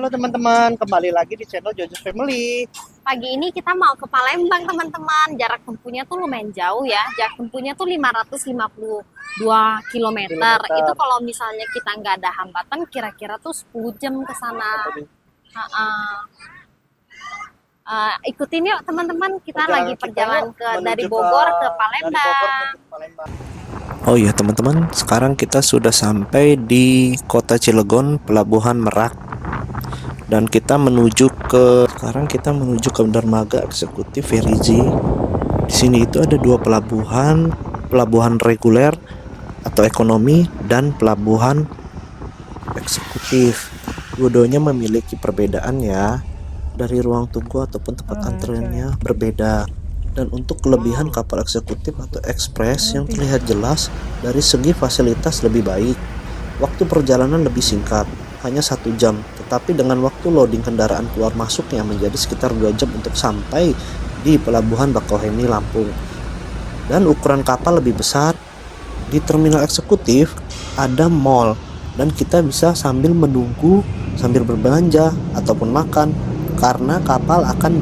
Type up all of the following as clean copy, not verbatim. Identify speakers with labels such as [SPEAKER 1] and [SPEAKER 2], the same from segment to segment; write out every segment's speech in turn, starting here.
[SPEAKER 1] Halo teman-teman, kembali lagi di channel Jojo's Family.
[SPEAKER 2] Pagi ini kita mau ke Palembang, teman-teman. Jarak tempuhnya tuh lumayan jauh ya. Jarak tempuhnya tuh 552 kilometer. Itu kalau misalnya kita nggak ada hambatan, kira-kira tuh 10 jam ke sana. Ikutin yuk teman-teman, kita lagi perjalanan dari Bogor ke Palembang.
[SPEAKER 3] Oh iya teman-teman, sekarang kita sudah sampai di kota Cilegon, Pelabuhan Merak. Dan sekarang kita menuju ke dermaga eksekutif Ferizi. Di sini itu ada dua pelabuhan, pelabuhan reguler atau ekonomi dan pelabuhan eksekutif. Dua-duanya memiliki perbedaan ya. Dari ruang tunggu ataupun tempat antreannya berbeda. Dan untuk kelebihan kapal eksekutif atau ekspres yang terlihat jelas dari segi fasilitas lebih baik. Waktu perjalanan lebih singkat, hanya 1 jam, tetapi dengan waktu loading kendaraan keluar masuknya menjadi sekitar 2 jam untuk sampai di Pelabuhan Bakauheni, Lampung. Dan ukuran kapal lebih besar. Di terminal eksekutif ada mall dan kita bisa sambil menunggu, sambil berbelanja ataupun makan. Karena kapal akan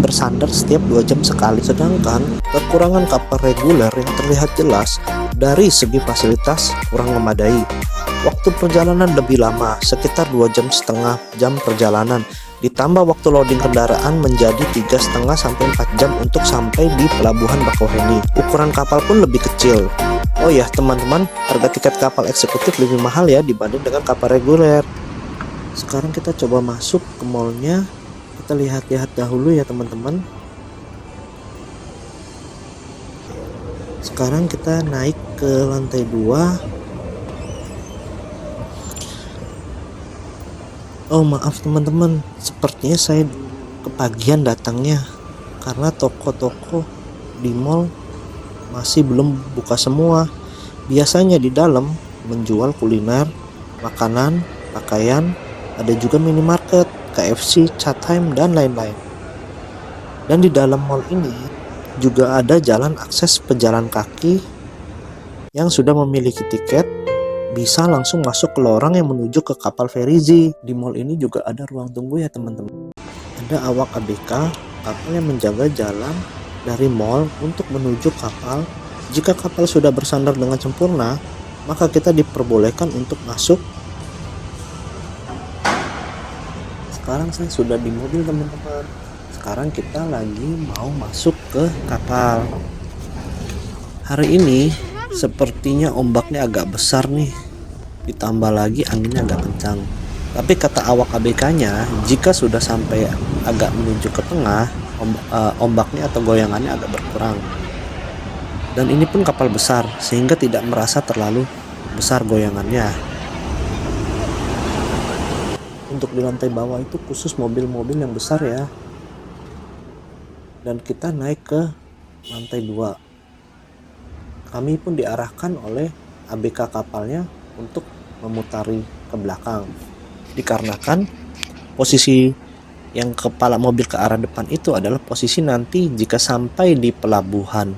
[SPEAKER 3] bersandar setiap 2 jam sekali. Sedangkan kekurangan kapal reguler yang terlihat jelas dari segi fasilitas kurang memadai. Waktu perjalanan lebih lama, sekitar 2,5 jam perjalanan. Ditambah waktu loading kendaraan menjadi 3,5 sampai 4 jam untuk sampai di Pelabuhan Bakauheni. Ukuran kapal pun lebih kecil. Oh ya teman-teman, harga tiket kapal eksekutif lebih mahal ya dibanding dengan kapal reguler. Sekarang kita coba masuk ke mallnya. Kita lihat-lihat dahulu ya teman-teman. Sekarang kita naik ke lantai 2. Oh maaf teman-teman, sepertinya saya kepagian datangnya karena toko-toko di mall masih belum buka semua. Biasanya di dalam menjual kuliner, makanan, pakaian, ada juga minimarket, KFC, Chatham, dan lain-lain. Dan di dalam mall ini juga ada jalan akses pejalan kaki yang sudah memiliki tiket, bisa langsung masuk ke lorong yang menuju ke kapal Ferizi. Di mall ini juga ada ruang tunggu ya teman-teman. Ada awak ABK, kapal yang menjaga jalan dari mall untuk menuju kapal. Jika kapal sudah bersandar dengan sempurna, maka kita diperbolehkan untuk masuk. Sekarang saya sudah di mobil teman-teman. Sekarang kita lagi mau masuk ke kapal. Hari ini sepertinya ombaknya agak besar nih. Ditambah lagi anginnya agak kencang. Tapi kata awak ABK-nya, jika sudah sampai agak menuju ke tengah, ombaknya atau goyangannya agak berkurang. Dan ini pun kapal besar sehingga tidak merasa terlalu besar goyangannya. Untuk di lantai bawah itu khusus mobil-mobil yang besar ya. Dan kita naik ke lantai 2. Kami pun diarahkan oleh ABK kapalnya untuk memutari ke belakang. Dikarenakan posisi yang kepala mobil ke arah depan itu adalah posisi nanti jika sampai di Pelabuhan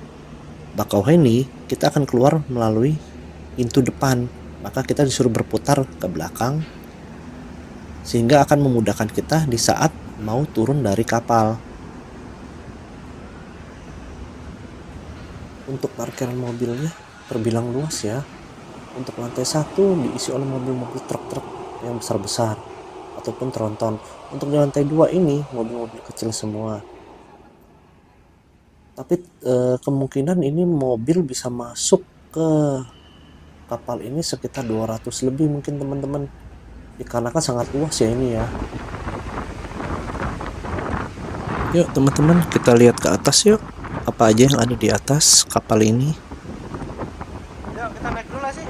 [SPEAKER 3] Bakauheni, kita akan keluar melalui pintu depan. Maka kita disuruh berputar ke belakang sehingga akan memudahkan kita di saat mau turun dari kapal. Untuk parkiran mobilnya terbilang luas ya. Untuk lantai 1 diisi oleh mobil-mobil truk-truk yang besar-besar ataupun tronton. Untuk di lantai 2 ini mobil-mobil kecil semua. Tapi kemungkinan ini mobil bisa masuk ke kapal ini sekitar 200 lebih mungkin teman-teman. Dikarenakan sangat luas ya ini ya. Yuk teman-teman, kita lihat ke atas yuk. Apa aja yang ada di atas kapal ini.
[SPEAKER 1] Yuk kita naik dulu sih.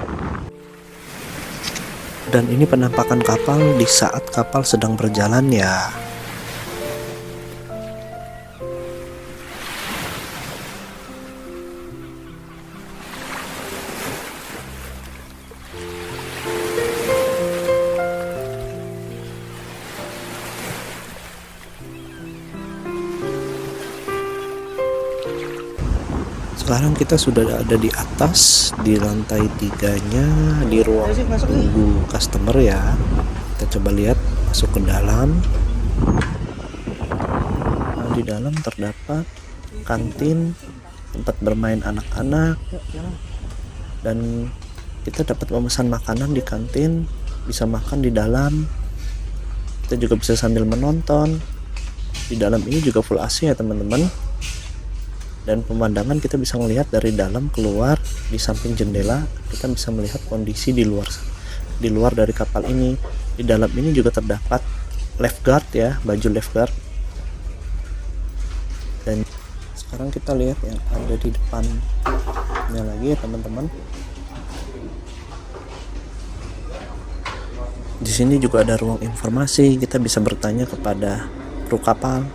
[SPEAKER 3] Dan ini penampakan kapal di saat kapal sedang berjalan ya. Sekarang kita sudah ada di atas, di lantai 3-nya, di ruang tunggu customer ya. Kita coba lihat masuk ke dalam. Nah, di dalam terdapat kantin, tempat bermain anak-anak, dan kita dapat memesan makanan di kantin, bisa makan di dalam. Kita juga bisa sambil menonton. Di dalam ini juga full AC ya teman-teman. Dan pemandangan kita bisa melihat dari dalam keluar. Di samping jendela kita bisa melihat kondisi di luar dari kapal ini. Di dalam ini juga terdapat lifeguard ya, baju lifeguard. Dan sekarang kita lihat yang ada di depannya lagi ya teman-teman. Di sini juga ada ruang informasi, kita bisa bertanya kepada kru kapal.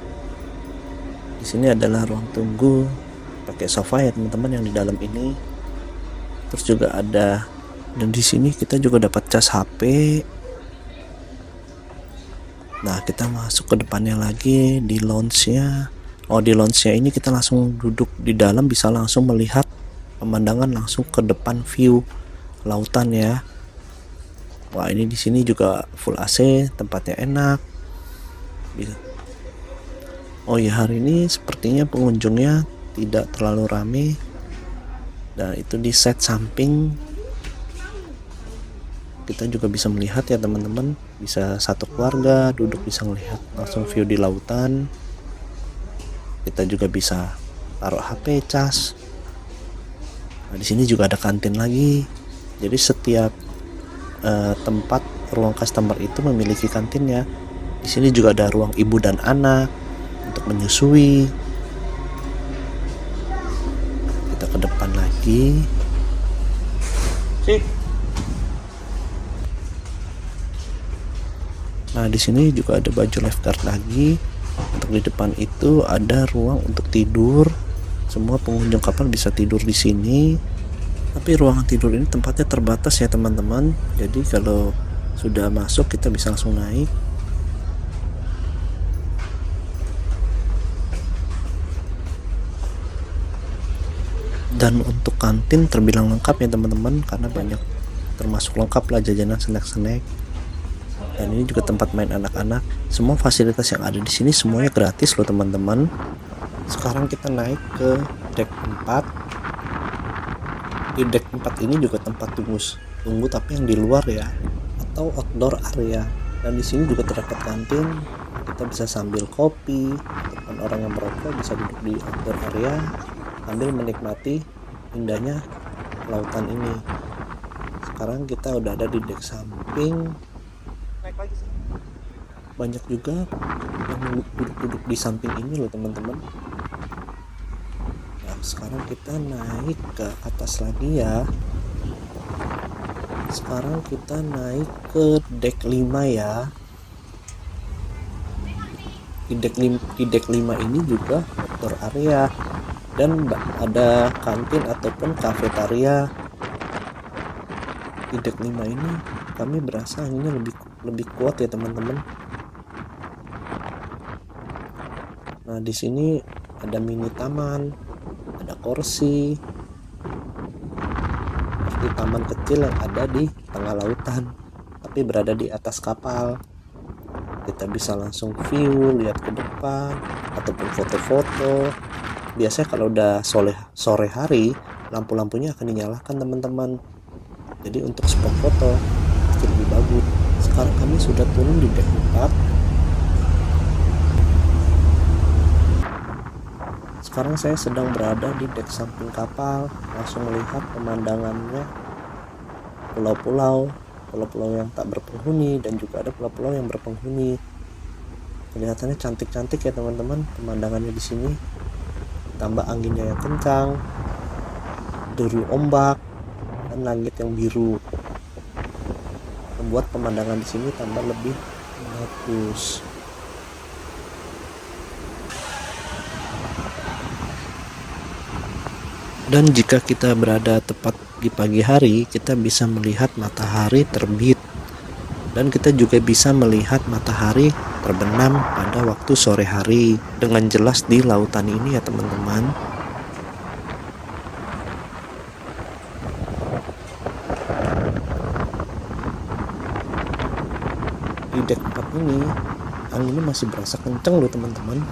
[SPEAKER 3] Di sini adalah ruang tunggu, pakai sofa ya teman-teman yang di dalam ini. Terus juga ada, dan di sini kita juga dapat cas HP. Nah, kita masuk ke depannya lagi di lounge-nya. Oh, di lounge-nya ini kita langsung duduk di dalam, bisa langsung melihat pemandangan langsung ke depan view lautan ya. Wah, ini di sini juga full AC, tempatnya enak. Oh ya, hari ini sepertinya pengunjungnya tidak terlalu ramai. Nah, itu di set samping kita juga bisa melihat ya teman-teman, bisa satu keluarga duduk, bisa melihat langsung view di lautan. Kita juga bisa taruh HP, cas. Nah, di sini juga ada kantin lagi. Jadi setiap tempat ruang customer itu memiliki kantinnya. Di sini juga ada ruang ibu dan anak untuk menyusui. Kita ke depan lagi. Nah, di sini juga ada baju lifeguard lagi. Untuk di depan itu ada ruang untuk tidur. Semua pengunjung kapal bisa tidur di sini. Tapi ruangan tidur ini tempatnya terbatas ya teman-teman. Jadi kalau sudah masuk kita bisa langsung naik. Dan untuk kantin terbilang lengkap ya teman-teman, karena banyak, termasuk lengkap lah jajanan snack-snack. Dan ini juga tempat main anak-anak. Semua fasilitas yang ada di sini semuanya gratis loh teman-teman. Sekarang kita naik ke deck 4. Di deck 4 ini juga tempat tunggu tapi yang di luar ya, atau outdoor area. Dan di sini juga terdapat kantin. Kita bisa sambil kopi, ataupun orang yang merokok bisa duduk di outdoor area sambil menikmati indahnya lautan ini. Sekarang kita udah ada di deck samping. Banyak juga yang duduk-duduk di samping ini loh teman-teman. Nah, sekarang kita naik ke atas lagi ya. Sekarang kita naik ke deck 5 ya. Di deck 5 ini juga outdoor area dan ada kantin ataupun kafetaria. Di deck 5 ini kami berasa anginnya lebih kuat ya teman-teman. Nah, di sini ada mini taman, ada kursi, seperti taman kecil yang ada di tengah lautan, tapi berada di atas kapal. Kita bisa langsung view, lihat ke depan, ataupun foto-foto. Biasanya kalau udah sore hari, lampu-lampunya akan dinyalakan teman-teman. Jadi untuk spot foto pasti lebih bagus. Sekarang kami sudah turun di deck 4. Sekarang saya sedang berada di deck samping kapal, langsung melihat pemandangannya, pulau-pulau yang tak berpenghuni dan juga ada pulau-pulau yang berpenghuni. Kelihatannya cantik-cantik ya teman-teman pemandangannya di sini. Tambah anginnya yang kencang, deru ombak, dan langit yang biru, membuat pemandangan di sini tambah lebih bagus. Dan jika kita berada tepat di pagi hari, kita bisa melihat matahari terbit. Dan kita juga bisa melihat matahari terbenam pada waktu sore hari dengan jelas di lautan ini ya teman-teman. Di dek 4 ini anginnya masih berasa kenceng loh teman-teman.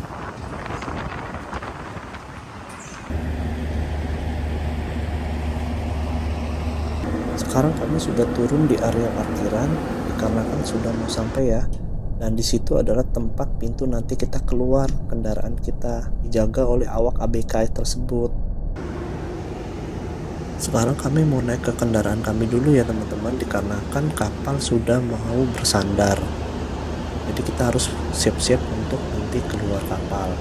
[SPEAKER 3] Sekarang kami sudah turun di area parkiran dikarenakan sudah mau sampai ya. Dan di situ adalah tempat pintu nanti kita keluar kendaraan kita, dijaga oleh awak ABK tersebut. Sekarang kami mau naik ke kendaraan kami dulu ya teman-teman, dikarenakan kapal sudah mau bersandar. Jadi kita harus siap-siap untuk nanti keluar kapal.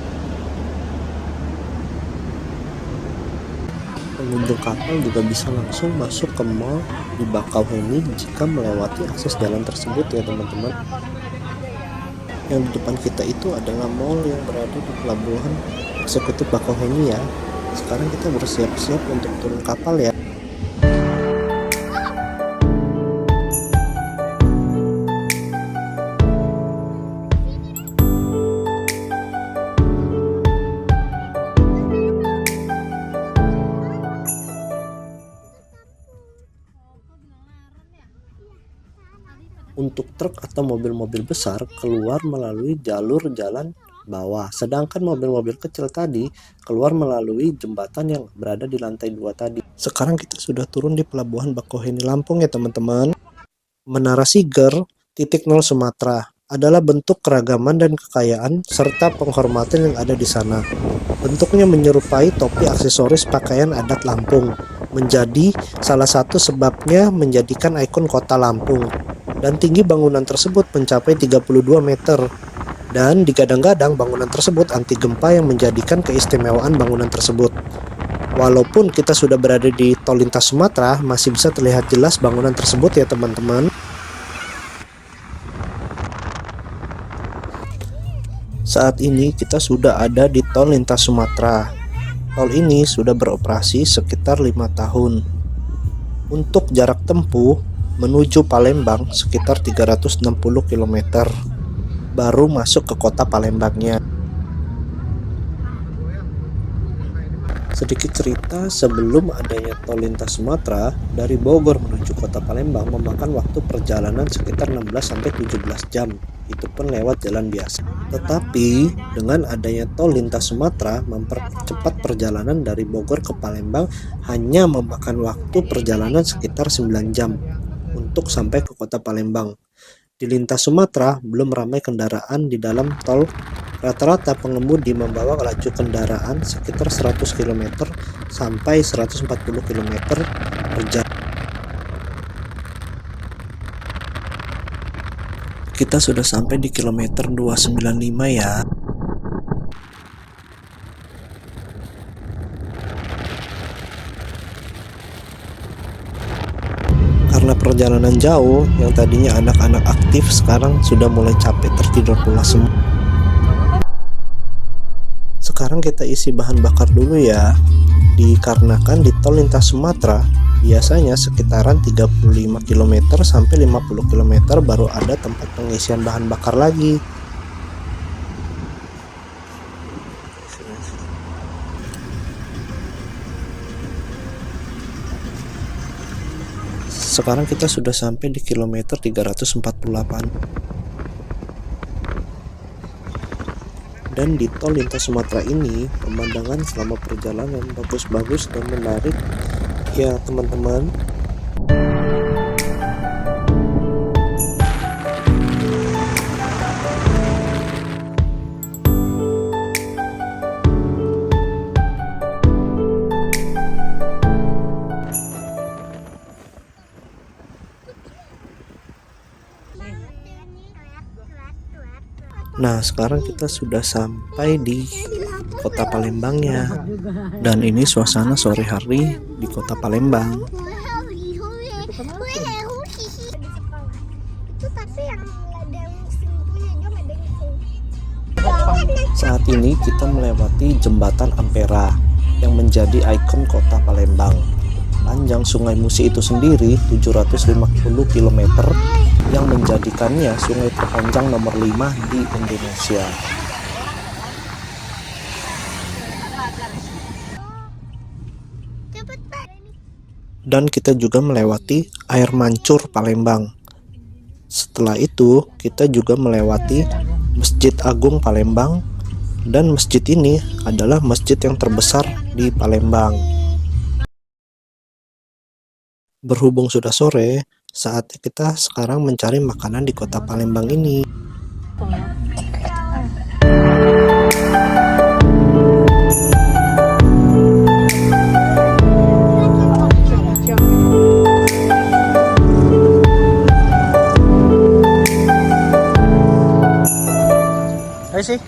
[SPEAKER 3] Pengunjung kapal juga bisa langsung masuk ke mall di Bakauheni jika melewati akses jalan tersebut ya teman-teman. Yang di depan kita itu adalah mall yang berada di pelabuhan eksekutif Bakauheni ya. Sekarang kita bersiap-siap untuk turun kapal ya. Untuk truk atau mobil-mobil besar keluar melalui jalur jalan bawah, sedangkan mobil-mobil kecil tadi keluar melalui jembatan yang berada di lantai 2 tadi. Sekarang kita sudah turun di pelabuhan Bakauheni Lampung ya teman-teman. Menara Siger titik 0 Sumatera adalah bentuk keragaman dan kekayaan serta penghormatan yang ada di sana. Bentuknya menyerupai topi aksesoris pakaian adat Lampung, menjadi salah satu sebabnya menjadikan ikon kota Lampung. Dan tinggi bangunan tersebut mencapai 32 meter. Dan digadang-gadang bangunan tersebut anti gempa yang menjadikan keistimewaan bangunan tersebut. Walaupun kita sudah berada di tol lintas Sumatera, masih bisa terlihat jelas bangunan tersebut ya teman-teman. Saat ini kita sudah ada di tol lintas Sumatera. Tol ini sudah beroperasi sekitar 5 tahun. Untuk jarak tempuh menuju Palembang sekitar 360 km. Baru masuk ke kota Palembangnya. Sedikit cerita, sebelum adanya tol lintas Sumatera, dari Bogor menuju kota Palembang memakan waktu perjalanan sekitar 16-17 jam. Itu pun lewat jalan biasa. Tetapi dengan adanya tol lintas Sumatera mempercepat perjalanan dari Bogor ke Palembang hanya memakan waktu perjalanan sekitar 9 jam untuk sampai ke kota Palembang. Di lintas Sumatera belum ramai kendaraan di dalam tol. Rata-rata pengemudi membawa laju kendaraan sekitar 100 km sampai 140 km per jam. Kita sudah sampai di kilometer 295 ya. Karena perjalanan jauh, yang tadinya anak-anak aktif sekarang sudah mulai capek tertidur pula semua. Sekarang kita isi bahan bakar dulu ya. Dikarenakan di tol lintas Sumatera biasanya sekitaran 35 km sampai 50 km baru ada tempat pengisian bahan bakar lagi. Sekarang kita sudah sampai di kilometer 348. Dan di tol lintas Sumatera ini pemandangan selama perjalanan bagus-bagus dan menarik ya teman-teman. Nah, sekarang kita sudah sampai di kota Palembangnya. Dan ini suasana sore hari di kota Palembang. Saat ini kita melewati jembatan Ampera yang menjadi ikon kota Palembang. Panjang Sungai Musi itu sendiri 750 km yang menjadikannya sungai terpanjang nomor 5 di Indonesia. Dan kita juga melewati air mancur Palembang. Setelah itu kita juga melewati Masjid Agung Palembang, dan masjid ini adalah masjid yang terbesar di Palembang. Berhubung sudah sore, saatnya kita sekarang mencari makanan di kota Palembang ini.
[SPEAKER 1] Ayo sih.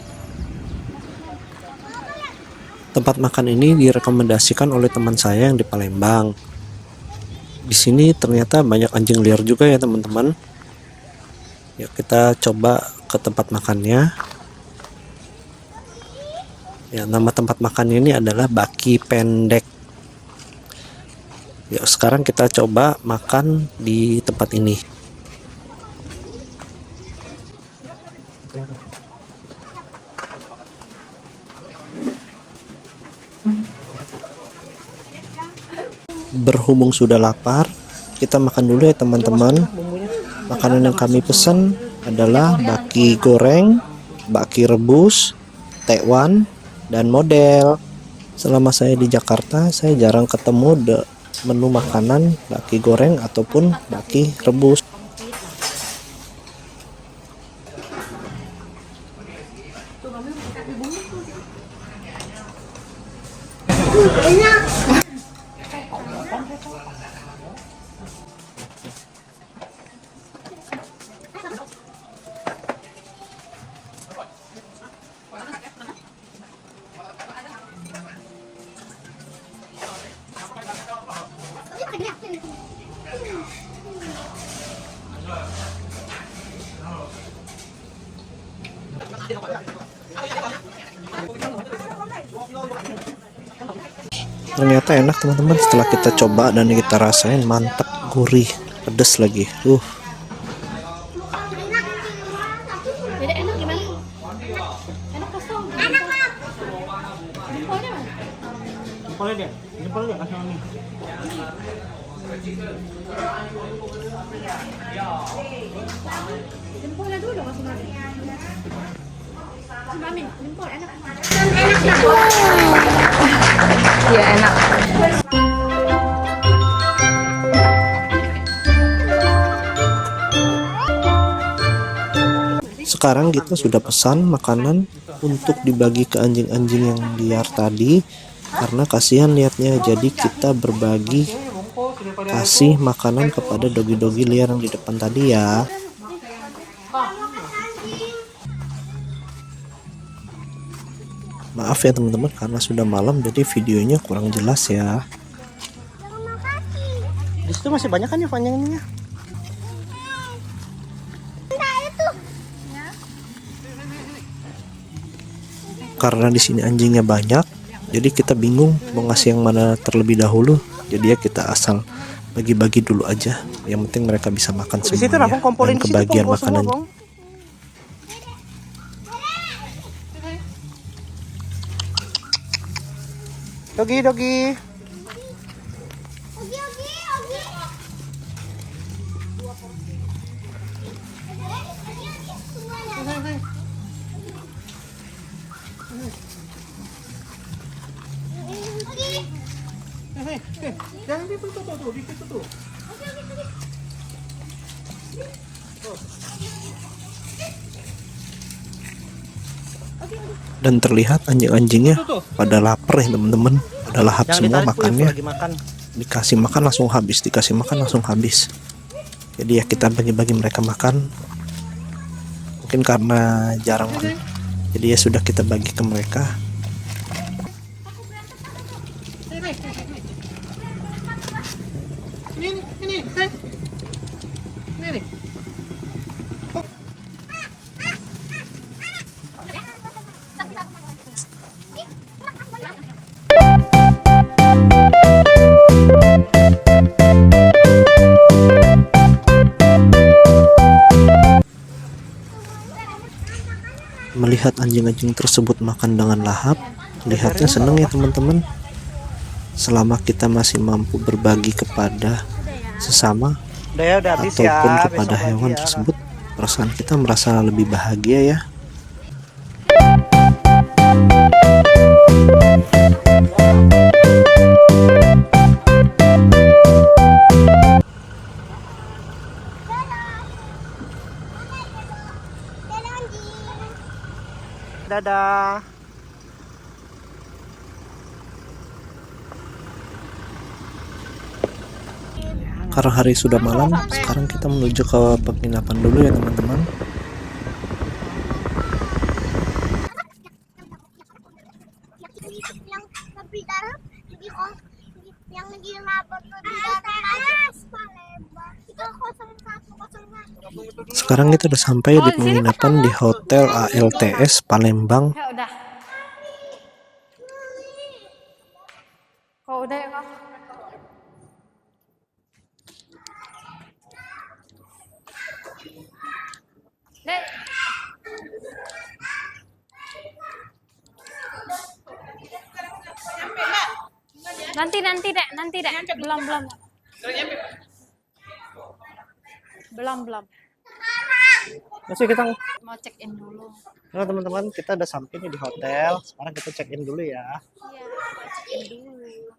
[SPEAKER 3] Tempat makan ini direkomendasikan oleh teman saya yang di Palembang. Di sini ternyata banyak anjing liar juga ya teman-teman. Yuk kita coba ke tempat makannya. Ya, nama tempat makannya ini adalah Baki Pendek. Yuk sekarang kita coba makan di tempat ini. Berhubung sudah lapar, kita makan dulu ya teman-teman. Makanan yang kami pesan adalah baki goreng, baki rebus, tekwan, dan model. Selama saya di Jakarta, saya jarang ketemu menu makanan baki goreng ataupun baki rebus. Ternyata enak teman-teman, setelah kita coba dan kita rasain, mantap, gurih, pedas lagi.
[SPEAKER 2] Jadi enak gimana? Enak kosong. Enak lah.
[SPEAKER 1] Jempolnya dia. Jempolnya dia kasih mami.
[SPEAKER 2] Jempolnya dulu dong, mami. Mami, jempol enak. Iya enak.
[SPEAKER 3] Sekarang kita sudah pesan makanan untuk dibagi ke anjing-anjing yang liar tadi, karena kasihan lihatnya. Jadi kita berbagi kasih makanan kepada dogi-dogi liar yang di depan tadi ya. Maaf ya teman-teman, karena sudah malam jadi videonya kurang jelas ya.
[SPEAKER 1] Di situ masih banyak kan ya panjangnya.
[SPEAKER 3] Karena di sini anjingnya banyak, jadi kita bingung mau ngasih yang mana terlebih dahulu. Jadi ya kita asal bagi-bagi dulu aja. Yang penting mereka bisa makan
[SPEAKER 1] Di situ
[SPEAKER 3] semuanya. Dan kebagian makanan.
[SPEAKER 1] Dogi, dogi. Jangan tuh, di situ tuh.
[SPEAKER 3] Dan terlihat anjing-anjingnya pada lapar ya teman-teman, pada lahap semua makannya. Dikasih makan langsung habis, dikasih makan langsung habis. Jadi ya kita bagi-bagi mereka makan. Mungkin karena jarang, jadi ya sudah kita bagi ke mereka. Melihat anjing-anjing tersebut makan dengan lahap, lihatnya senang ya teman-teman. Selama kita masih mampu berbagi kepada sesama
[SPEAKER 1] Udah habis
[SPEAKER 3] ataupun
[SPEAKER 1] ya,
[SPEAKER 3] kepada
[SPEAKER 1] besok lagi
[SPEAKER 3] hewan
[SPEAKER 1] ya.
[SPEAKER 3] tersebut, perasaan kita merasa lebih bahagia ya.
[SPEAKER 1] Dadah.
[SPEAKER 3] Karena hari sudah malam, sekarang kita menuju ke penginapan dulu ya teman-teman.
[SPEAKER 4] Yang lebih dalam yang di labor lebih dalam Palembang itu 0101.
[SPEAKER 3] Sekarang kita udah sampai di penginapan di Hotel ALTS Palembang.
[SPEAKER 2] Ya udah. Kok udah ya kak? Dek. Nanti dek. Belum.
[SPEAKER 1] Masih kita.
[SPEAKER 2] Mau check in dulu.
[SPEAKER 1] Nah, teman-teman, kita udah sampai nih di hotel. Sekarang kita check in dulu ya.
[SPEAKER 2] Iya, check in dulu.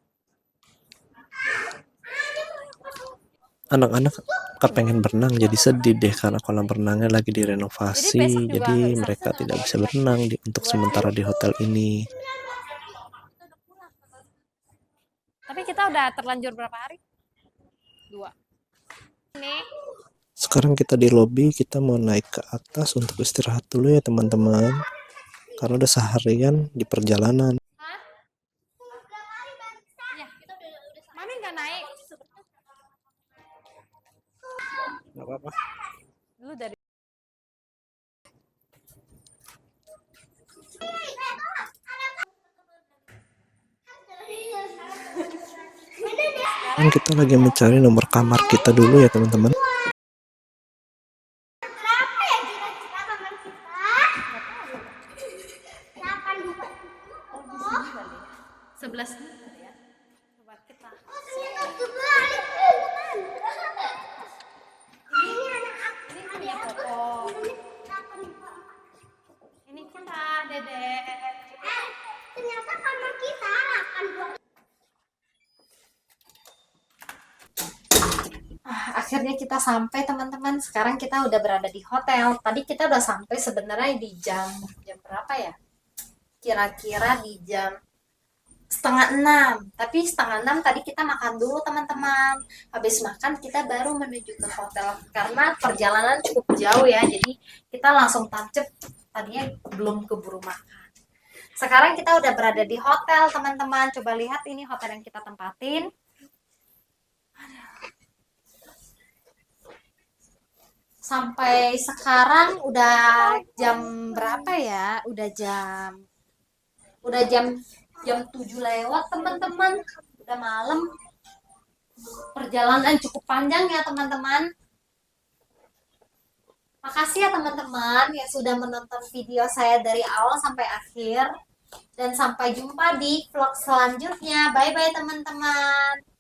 [SPEAKER 3] Anak-anak kepengen berenang jadi sedih deh karena kolam renangnya lagi direnovasi. Jadi mereka tidak bisa berenang untuk sementara di hotel ini.
[SPEAKER 2] Tapi kita udah terlanjur berapa hari? 2. Ini
[SPEAKER 3] Sekarang kita di lobi, kita mau naik ke atas untuk istirahat dulu ya teman-teman. Karena udah seharian di perjalanan.
[SPEAKER 2] hah? Ya. Mami nggak naik.
[SPEAKER 1] Nggak apa-apa.
[SPEAKER 2] Lu dari
[SPEAKER 3] Sekarang kita lagi mencari nomor kamar kita dulu ya teman-teman.
[SPEAKER 4] Berapa ya kira-kira kamar kita? 82.
[SPEAKER 2] 11 ya. Coba kita.
[SPEAKER 4] Oh, ternyata kebalik. Ini anak aku.
[SPEAKER 2] Ini punya Koko. Ini kita, Dedek.
[SPEAKER 4] Ternyata kamar kita 82.
[SPEAKER 2] Akhirnya kita sampai teman-teman. Sekarang kita udah berada di hotel. Tadi kita udah sampai sebenarnya di jam berapa ya? Kira-kira di jam 5:30. Tapi 5:30 tadi kita makan dulu teman-teman. Habis makan kita baru menuju ke hotel karena perjalanan cukup jauh ya. Jadi kita langsung tancep. Tadinya belum keburu makan. Sekarang kita udah berada di hotel teman-teman. Coba lihat ini hotel yang kita tempatin. Sampai sekarang udah jam berapa ya? Udah jam 7 lewat teman-teman. Udah malam. Perjalanan cukup panjang ya teman-teman. Makasih ya teman-teman yang sudah menonton video saya dari awal sampai akhir. Dan sampai jumpa di vlog selanjutnya. Bye-bye teman-teman.